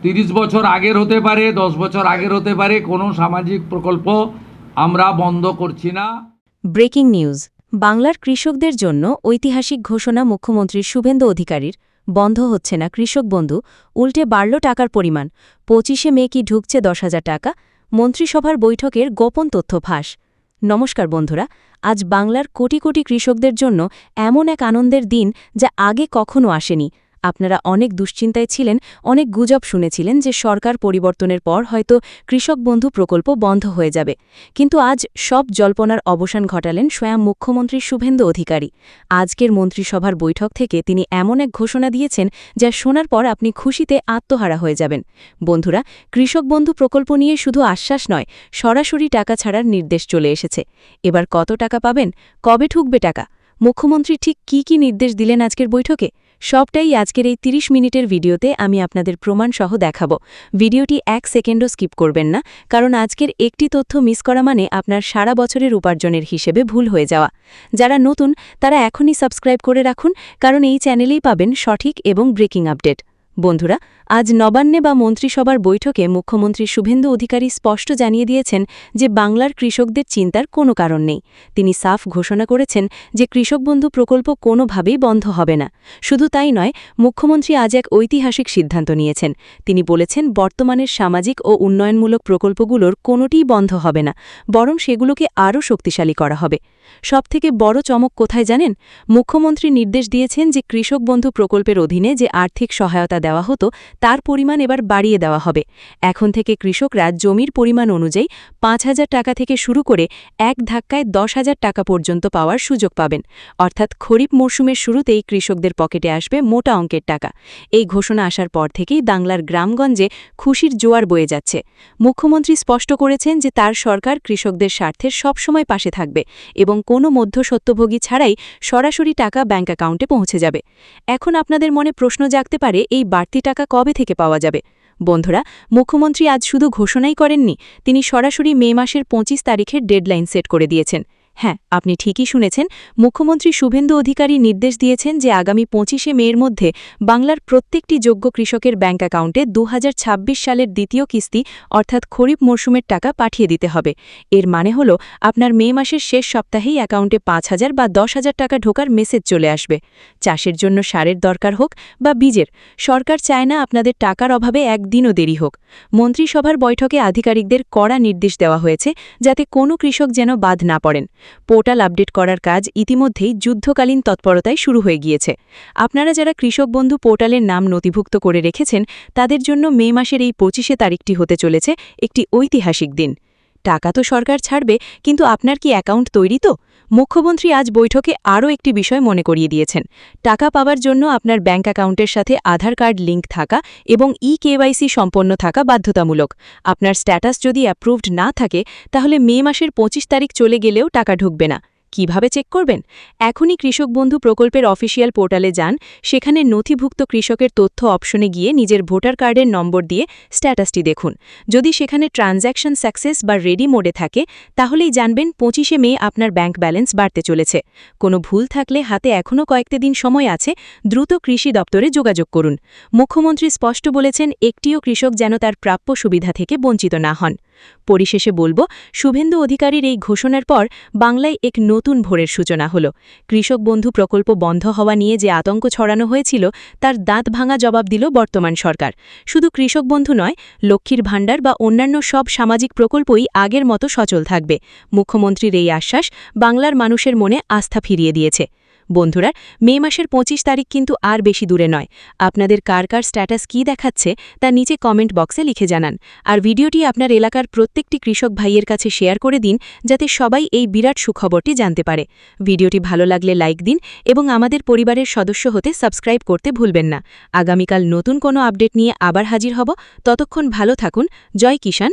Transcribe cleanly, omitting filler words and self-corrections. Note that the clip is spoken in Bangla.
30 বছর আগের হতে পারে, 10 বছর আগের হতে পারে, কোনো সামাজিক প্রকল্প আমরা বন্ধ করছি না। Breaking news. বাংলার কৃষকদের জন্য ঐতিহাসিক ঘোষণা মুখ্যমন্ত্রী শুভেন্দু অধিকারীর। বন্ধ হচ্ছে না কৃষক বন্ধু, উল্টে বাড়ল টাকার পরিমাণ। 25শে মে কি ঢুকছে 10,000 টাকা? মন্ত্রিসভার বৈঠকের গোপন তথ্য ফাঁস। নমস্কার বন্ধুরা, আজ বাংলার কোটি কোটি কৃষকদের জন্য এমন এক আনন্দের দিন যা আগে কখনো আসেনি। আপনারা অনেক দুশ্চিন্তায় ছিলেন, অনেক গুজব শুনেছিলেন যে সরকার পরিবর্তনের পর হয়তো কৃষক বন্ধু প্রকল্প বন্ধ হয়ে যাবে। কিন্তু আজ সব জল্পনার অবসান ঘটালেন স্বয়ং মুখ্যমন্ত্রী শুভেন্দু অধিকারী। আজকের মন্ত্রিসভার বৈঠক থেকে তিনি এমন এক ঘোষণা দিয়েছেন যা শোনার পর আপনি খুশিতে আত্মহারা হয়ে যাবেন। বন্ধুরা, কৃষক বন্ধু প্রকল্প নিয়ে শুধু আশ্বাস নয়, সরাসরি টাকা ছাড়ার নির্দেশ চলে এসেছে। এবার কত টাকা পাবেন, কবে ঢুকবে টাকা, মুখ্যমন্ত্রী ঠিক কি নির্দেশ দিলেন আজকের বৈঠকে, সবটাই আজকের এই 30 মিনিটের ভিডিওতে আমি আপনাদের প্রমাণ সহ দেখাবো। ভিডিওটি 1 সেকেন্ডও স্কিপ করবেন না, কারণ আজকের একটি তথ্য মিস করা মানে আপনার সারা বছরের উপার্জনের হিসেবে ভুল হয়ে যাওয়া। যারা নতুন তারা এখনই সাবস্ক্রাইব করে রাখুন, কারণ এই চ্যানেলেই পাবেন সঠিক এবং ব্রেকিং আপডেট। বন্ধুরা, আজ নবান্নে বা মন্ত্রিসভার বৈঠকে মুখ্যমন্ত্রী শুভেন্দু অধিকারী স্পষ্ট জানিয়ে দিয়েছেন যে বাংলার কৃষকদের চিন্তার কোনো কারণ নেই। তিনি সাফ ঘোষণা করেছেন যে কৃষক বন্ধু প্রকল্প কোনোভাবেই বন্ধ হবে না। শুধু তাই নয়, মুখ্যমন্ত্রী আজ এক ঐতিহাসিক সিদ্ধান্ত নিয়েছেন। তিনি বলেছেন বর্তমানের সামাজিক ও উন্নয়নমূলক প্রকল্পগুলোর কোনোটিই বন্ধ হবে না, বরং সেগুলোকে আরও শক্তিশালী করা হবে। সবথেকে বড় চমক কোথায় জানেন? মুখ্যমন্ত্রী নির্দেশ দিয়েছেন যে কৃষক বন্ধু প্রকল্পের অধীনে যে আর্থিক সহায়তা দেওয়া হতো তার পরিমাণ এবার বাড়িয়ে দেওয়া হবে। এখন থেকে কৃষকরা জমির পরিমাণ অনুযায়ী 5,000 টাকা থেকে শুরু করে এক ধাক্কায় 10,000 টাকা পর্যন্ত পাওয়ার সুযোগ পাবেন। অর্থাৎ খরিফ মরশুমের শুরুতেই কৃষকদের পকেটে আসবে মোটা অঙ্কের টাকা। এই ঘোষণা আসার পর থেকেই বাংলার গ্রামগঞ্জে খুশির জোয়ার বয়ে যাচ্ছে। মুখ্যমন্ত্রী স্পষ্ট করেছেন যে তার সরকার কৃষকদের স্বার্থের সবসময় পাশে থাকবে এবং কোনো মধ্যস্বত্বভোগী ছাড়াই সরাসরি টাকা ব্যাংক অ্যাকাউন্টে পৌঁছে যাবে। এখন আপনাদের মনে প্রশ্ন জাগতে পারে, এই বাড়তি টাকা কবে থেকে পাওয়া যাবে? বন্ধুরা, মুখ্যমন্ত্রী আজ শুধু ঘোষণাই করেননি, তিনি সরাসরি মে মাসের 25 তারিখের ডেডলাইন সেট করে দিয়েছেন। হ্যাঁ, আপনি ঠিকই শুনেছেন, মুখ্যমন্ত্রী শুভেন্দু অধিকারী নির্দেশ দিয়েছেন যে আগামী 25শে মের মধ্যে বাংলার প্রত্যেকটি যোগ্য কৃষকের ব্যাংক অ্যাকাউন্টে 2026 সালের দ্বিতীয় কিস্তি অর্থাৎ খরিফ মরশুমের টাকা পাঠিয়ে দিতে হবে। এর মানে হল আপনার মে মাসের শেষ সপ্তাহেই অ্যাকাউন্টে 5,000 বা 10,000 টাকা ঢোকার মেসেজ চলে আসবে। চাষের জন্য সারের দরকার হোক বা বীজের, সরকার চায় না আপনাদের টাকার অভাবে একদিনও দেরি হোক। মন্ত্রিসভার বৈঠকে আধিকারিকদের কড়া নির্দেশ দেওয়া হয়েছে যাতে কোনো কৃষক যেন বাদ না পড়েন। পোর্টাল আপডেট করার কাজ ইতিমধ্যেই যুদ্ধকালীন তৎপরতায় শুরু হয়ে গিয়েছে। আপনারা যারা কৃষক বন্ধু পোর্টালের নাম নথিভুক্ত করে রেখেছেন তাদের জন্য মে মাসের এই 25শে তারিখটি হতে চলেছে একটি ঐতিহাসিক দিন। টাকা তো সরকার ছাড়বে, কিন্তু আপনার কি অ্যাকাউন্ট তৈরি তো? মুখ্যমন্ত্রী আজ বৈঠকে আরও একটি বিষয় মনে করিয়ে দিয়েছেন। টাকা পাওয়ার জন্য আপনার ব্যাংক অ্যাকাউন্টের সাথে আধার কার্ড লিঙ্ক থাকা এবং KYC সম্পন্ন থাকা বাধ্যতামূলক। আপনার স্ট্যাটাস যদি অ্যাপ্রুভড না থাকে তাহলে মে মাসের 25 তারিখ চলে গেলেও টাকা ঢুকবে না। কিভাবে চেক করবেন? এখনই কৃষক বন্ধু প্রকল্পের অফিসিয়াল পোর্টালে যান, সেখানে নথিভুক্ত কৃষকের তথ্য অপশনে গিয়ে নিজের ভোটার কার্ডের নম্বর দিয়ে স্ট্যাটাসটি দেখুন। যদি সেখানে ট্রানজ্যাকশন সাকসেস বা রেডি মোডে থাকে তাহলেই জানবেন 25শে মে আপনার ব্যাংক ব্যালেন্স বাড়তে চলেছে। কোনো ভুল থাকলে হাতে এখনও কয়েকটি দিন সময় আছে, দ্রুত কৃষি দপ্তরে যোগাযোগ করুন। মুখ্যমন্ত্রী স্পষ্ট বলেছেন একটিও কৃষক যেন তার প্রাপ্য সুবিধা থেকে বঞ্চিত না হন। পরিশেষে বলবো, শুভেন্দু অধিকারীর এই ঘোষণার পর বাংলায় এক নতুন ভোরের সূচনা হলো। কৃষক বন্ধু প্রকল্প বন্ধ হওয়া নিয়ে যে আতঙ্ক ছড়ানো হয়েছিল তার দাঁত ভাঙা জবাব দিল বর্তমান সরকার। শুধু কৃষক বন্ধু নয়, লক্ষ্মীর ভাণ্ডার বা অন্যান্য সব সামাজিক প্রকল্পই আগের মতো সচল থাকবে। মুখ্যমন্ত্রীর এই আশ্বাস বাংলার মানুষের মনে আস্থা ফিরিয়ে দিয়েছে। বন্ধুরা, মে মাসের 25 তারিখ কিন্তু আর বেশি দূরে নয়। আপনাদের কার কার স্ট্যাটাস কী দেখাচ্ছে তা নিচে কমেন্ট বক্সে লিখে জানান। আর ভিডিওটি আপনার এলাকার প্রত্যেকটি কৃষক ভাইয়ের কাছে শেয়ার করে দিন যাতে সবাই এই বিরাট সুখবরটি জানতে পারে। ভিডিওটি ভালো লাগলে লাইক দিন এবং আমাদের পরিবারের সদস্য হতে সাবস্ক্রাইব করতে ভুলবেন না। আগামীকাল নতুন কোনো আপডেট নিয়ে আবার হাজির হব। ততক্ষণ ভালো থাকুন। জয় কিষাণ।